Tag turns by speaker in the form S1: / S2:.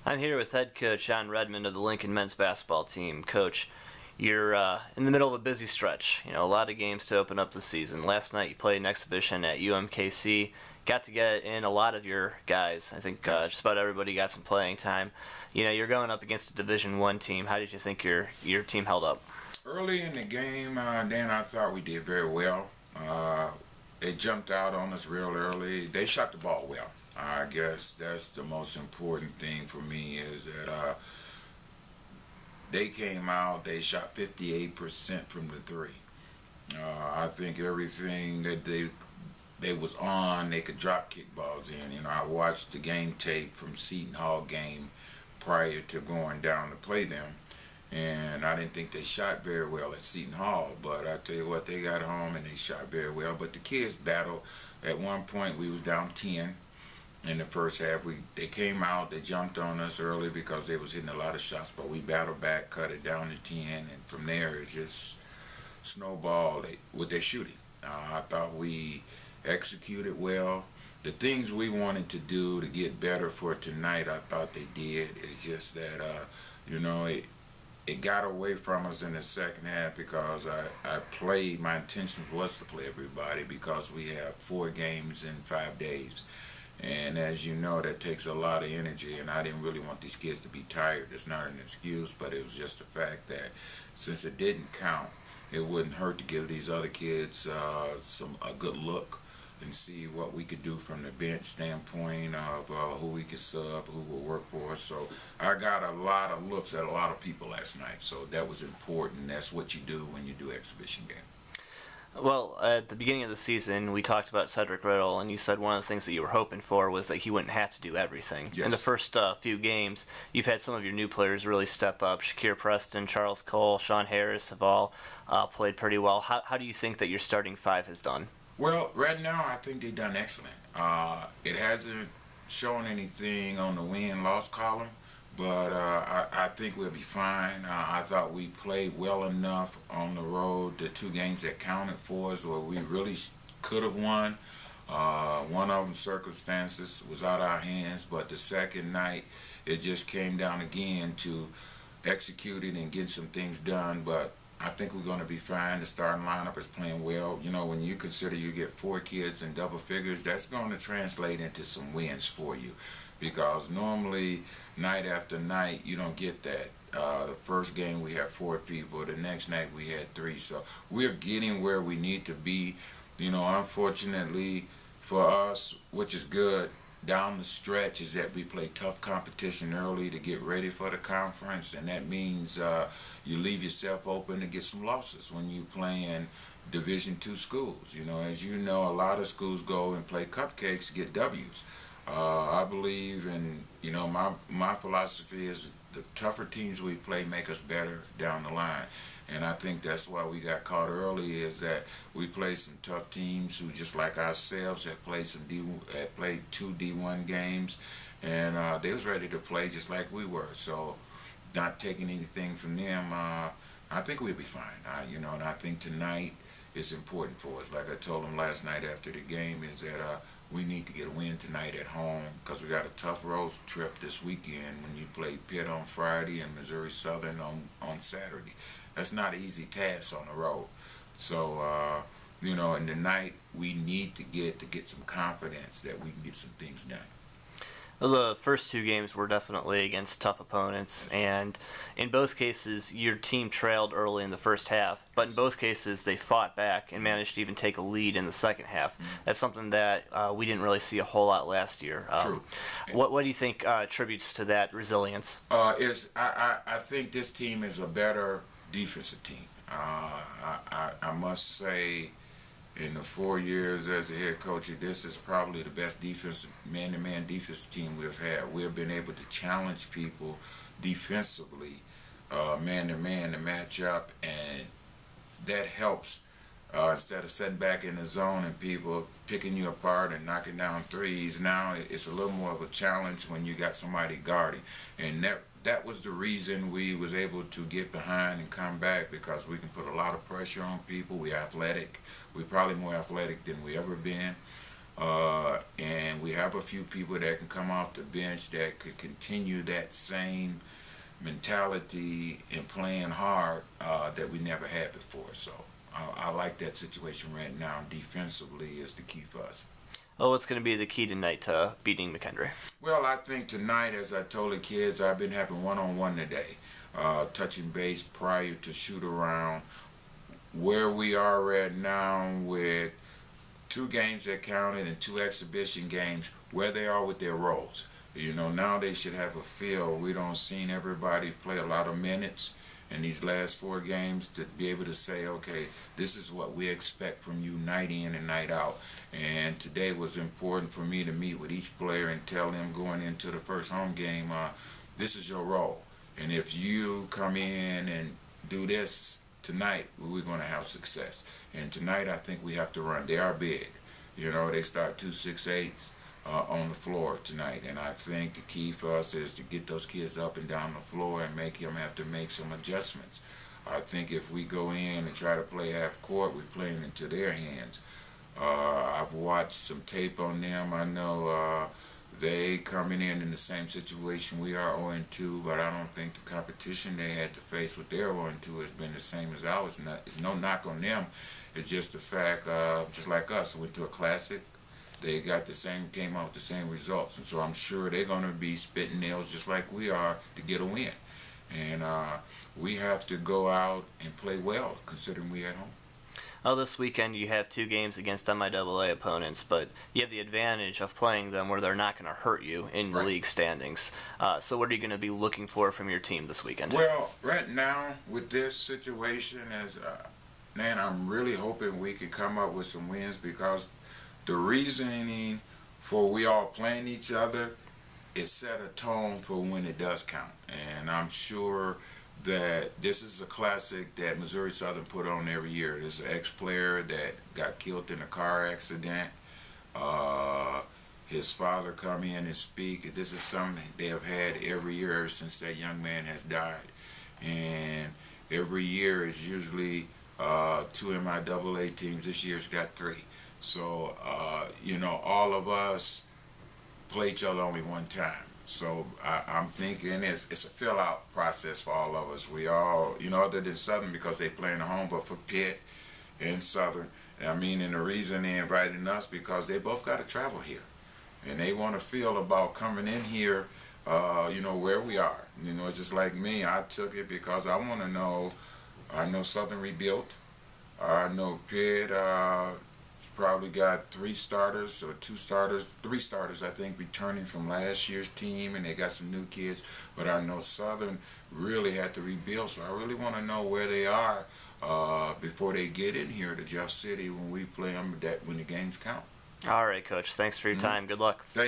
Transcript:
S1: I'm here with head coach John Redmond of the Lincoln men's basketball team. Coach, you're in the middle of a busy stretch. You know, a lot of games to open up the season. Last night you played an exhibition at UMKC. Got to get in a lot of your guys. I think just about everybody got some playing time. You know, you're going up against a Division I team. How did you think your team held up?
S2: Early in the game, Dan, I thought we did very well. They jumped out on us real early. They shot the ball well. I guess that's the most important thing for me is that they came out, they shot 58% from the three. I think everything that they was on, they could drop kick balls in. You know, I watched the game tape from Seton Hall game prior to going down to play them, and I didn't think they shot very well at Seton Hall, but I tell you what, they got home and they shot very well. But the kids battled. At one point we was down 10 in the first half. They came out, they jumped on us early because they was hitting a lot of shots, but we battled back, cut it down to 10, and from there it just snowballed with their shooting. I thought we executed well. The things we wanted to do to get better for tonight, I thought they did. It's just that, you know, it got away from us in the second half because my intention was to play everybody because we have 4 games in 5 days. And as you know, that takes a lot of energy, and I didn't really want these kids to be tired. It's not an excuse, but it was just the fact that since it didn't count, it wouldn't hurt to give these other kids a good look and see what we could do from the bench standpoint of who we could sub, who will work for us. So I got a lot of looks at a lot of people last night, so that was important. That's what you do when you do exhibition game.
S1: Well, at the beginning of the season, we talked about Cedric Riddle, and you said one of the things that you were hoping for was that he wouldn't have to do everything.
S2: Yes.
S1: In the first few games, you've had some of your new players really step up. Shakir Preston, Charles Cole, Sean Harris have all played pretty well. How do you think that your starting 5 has done?
S2: Well, right now, I think they've done excellent. It hasn't shown anything on the win-loss column, but I think we'll be fine. I thought we played well enough on the road, the 2 games that counted for us where we really could have won. One of them, circumstances, was out of our hands, but the second night, it just came down again to executing and getting some things done. But I think we're going to be fine. The starting lineup is playing well. You know, when you consider you get 4 kids in double figures, that's going to translate into some wins for you. Because normally, night after night, you don't get that. The first game we had 4 people. The next night we had 3. So we're getting where we need to be. You know, unfortunately for us, which is good, down the stretch is that we play tough competition early to get ready for the conference, and that means you leave yourself open to get some losses when you play in Division II schools. You know, as you know, a lot of schools go and play cupcakes to get W's. I believe in, you know, my philosophy is the tougher teams we play make us better down the line. And I think that's why we got caught early, is that we played some tough teams who, just like ourselves, have played played 2 D1 games, and they was ready to play just like we were. So, not taking anything from them, I think we'll be fine. You know, and I think tonight is important for us. Like I told them last night after the game, is that we need to get a win tonight at home because we got a tough road trip this weekend when you play Pitt on Friday and Missouri Southern on Saturday. That's not an easy task on the road. So, you know, in the night, we need to get some confidence that we can get some things done.
S1: Well, the first 2 games were definitely against tough opponents, and in both cases, your team trailed early in the first half, but in both cases, they fought back and managed to even take a lead in the second half. That's something that we didn't really see a whole lot last year.
S2: True.
S1: What do you think attributes to that resilience?
S2: I think this team is a better defensive team. I must say, in the 4 years as a head coach, this is probably the best defensive man-to-man defensive team we've had. We've been able to challenge people defensively, man-to-man, to match up, and that helps. Instead of sitting back in the zone and people picking you apart and knocking down threes, now it's a little more of a challenge when you got somebody guarding. And that was the reason we was able to get behind and come back, because we can put a lot of pressure on people. We're athletic. We're probably more athletic than we ever been. And we have a few people that can come off the bench that could continue that same mentality and playing hard that we never had before. So I like that situation right now. Defensively is the key for us.
S1: Well, what's going to be the key tonight to beating McHenry?
S2: Well, I think tonight, as I told the kids, I've been having one-on-one today, touching base prior to shoot around. Where we are right now with 2 games that counted and 2 exhibition games, where they are with their roles. You know, now they should have a feel. We don't seen everybody play a lot of minutes in these last 4 games to be able to say, okay, this is what we expect from you night in and night out. And today was important for me to meet with each player and tell them going into the first home game, this is your role. And if you come in and do this tonight, we're going to have success. And tonight I think we have to run. They are big. You know, they start 2 6'8" on the floor tonight. And I think the key for us is to get those kids up and down the floor and make them have to make some adjustments. I think if we go in and try to play half court, we're playing into their hands. I've watched some tape on them. I know they coming in the same situation we are 0-2, but I don't think the competition they had to face with their 0-2 has been the same as ours. It's no knock on them. It's just the fact, just like us, went to a classic. They got came out with the same results, and so I'm sure they're going to be spitting nails just like we are to get a win. And we have to go out and play well, considering we at home.
S1: Well, this weekend you have 2 games against MIAA opponents, but you have the advantage of playing them where they're not going to hurt you in the league standings. So what are you going to be looking for from your team this weekend?
S2: Well, right now with this situation, man, I'm really hoping we can come up with some wins, because the reasoning for we all playing each other is set a tone for when it does count. And I'm sure that this is a classic that Missouri Southern put on every year. There's an ex-player that got killed in a car accident. His father come in and speak. This is something they have had every year ever since that young man has died. And every year is usually 2 MIAA teams. This year's got 3. So, you know, all of us play each other only one time. So I'm thinking it's a fill-out process for all of us. We all, you know, other than Southern because they play in the home, but for Pitt and Southern, I mean, and the reason they invited us because they both got to travel here. And they want to feel about coming in here, you know, where we are. You know, it's just like me. I took it because I want to know, I know Southern rebuilt. I know Pitt probably got 3 starters or 2 starters, 3 starters, I think, returning from last year's team, and they got some new kids. But I know Southern really had to rebuild, so I really want to know where they are before they get in here to Jeff City when we play them, when the games count.
S1: All right, Coach. Thanks for your time. Good luck.
S2: Thank